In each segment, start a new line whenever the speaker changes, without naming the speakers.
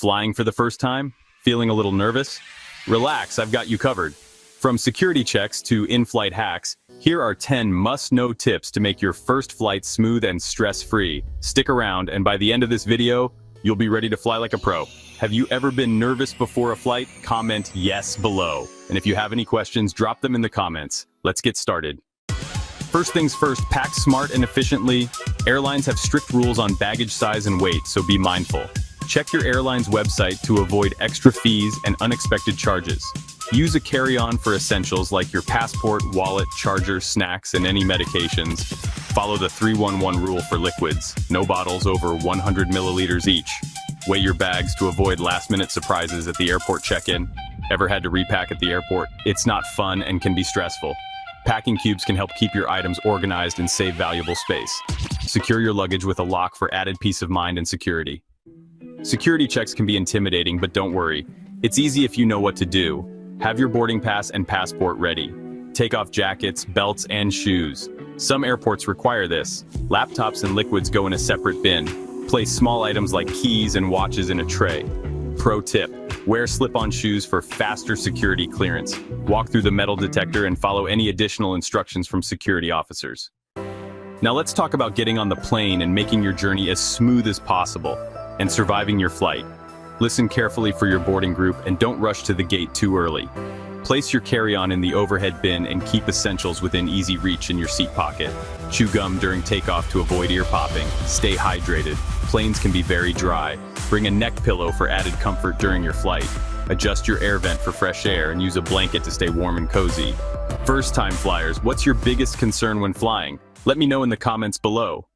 Flying for the first time? Feeling a little nervous? Relax, I've got you covered. From security checks to in-flight hacks, here are 10 must-know tips to make your first flight smooth and stress-free. Stick around, and by the end of this video, you'll be ready to fly like a pro. Have you ever been nervous before a flight? Comment yes below. And if you have any questions, drop them in the comments. Let's get started. First things first, pack smart and efficiently. Airlines have strict rules on baggage size and weight, so be mindful. Check your airline's website to avoid extra fees and unexpected charges. Use a carry-on for essentials like your passport, wallet, charger, snacks, and any medications. Follow the 3-1-1 rule for liquids. No bottles over 100 milliliters each. Weigh your bags to avoid last-minute surprises at the airport check-in. Ever had to repack at the airport? It's not fun and can be stressful. Packing cubes can help keep your items organized and save valuable space. Secure your luggage with a lock for added peace of mind and security. Security checks can be intimidating, but don't worry. It's easy if you know what to do. Have your boarding pass and passport ready. Take off jackets, belts, and shoes. Some airports require this. Laptops and liquids go in a separate bin. Place small items like keys and watches in a tray. Pro tip: wear slip-on shoes for faster security clearance. Walk through the metal detector and follow any additional instructions from security officers. Now let's talk about getting on the plane and making your journey as smooth as possible, and surviving your flight. Listen carefully for your boarding group and don't rush to the gate too early. Place your carry-on in the overhead bin and keep essentials within easy reach in your seat pocket. Chew gum during takeoff to avoid ear popping. Stay hydrated. Planes can be very dry. Bring a neck pillow for added comfort during your flight. Adjust your air vent for fresh air and use a blanket to stay warm and cozy. First-time flyers, what's your biggest concern when flying? Let me know in the comments below.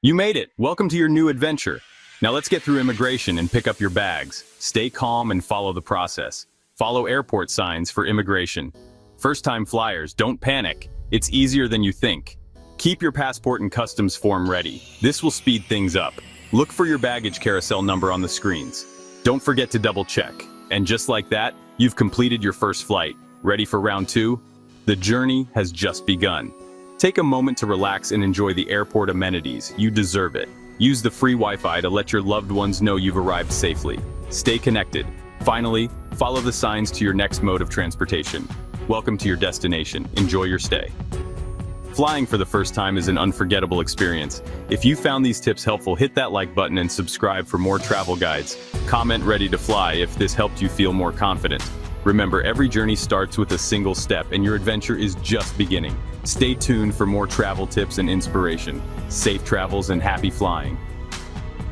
You made it! Welcome to your new adventure. Now let's get through immigration and pick up your bags. Stay calm and follow the process. Follow airport signs for immigration. First-time flyers, don't panic. It's easier than you think. Keep your passport and customs form ready. This will speed things up. Look for your baggage carousel number on the screens. Don't forget to double-check. And just like that, you've completed your first flight. Ready for round 2? The journey has just begun. Take a moment to relax and enjoy the airport amenities. You deserve it. Use the free Wi-Fi to let your loved ones know you've arrived safely. Stay connected. Finally, follow the signs to your next mode of transportation. Welcome to your destination. Enjoy your stay. Flying for the first time is an unforgettable experience. If you found these tips helpful, hit that like button and subscribe for more travel guides. Comment ready to fly if this helped you feel more confident. Remember, every journey starts with a single step and your adventure is just beginning. Stay tuned for more travel tips and inspiration. Safe travels and happy flying.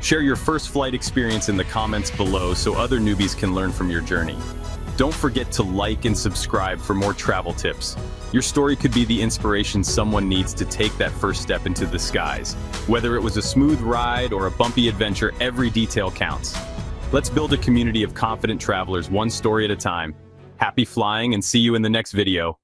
Share your first flight experience in the comments below so other newbies can learn from your journey. Don't forget to like and subscribe for more travel tips. Your story could be the inspiration someone needs to take that first step into the skies. Whether it was a smooth ride or a bumpy adventure, every detail counts. Let's build a community of confident travelers, one story at a time. Happy flying and see you in the next video.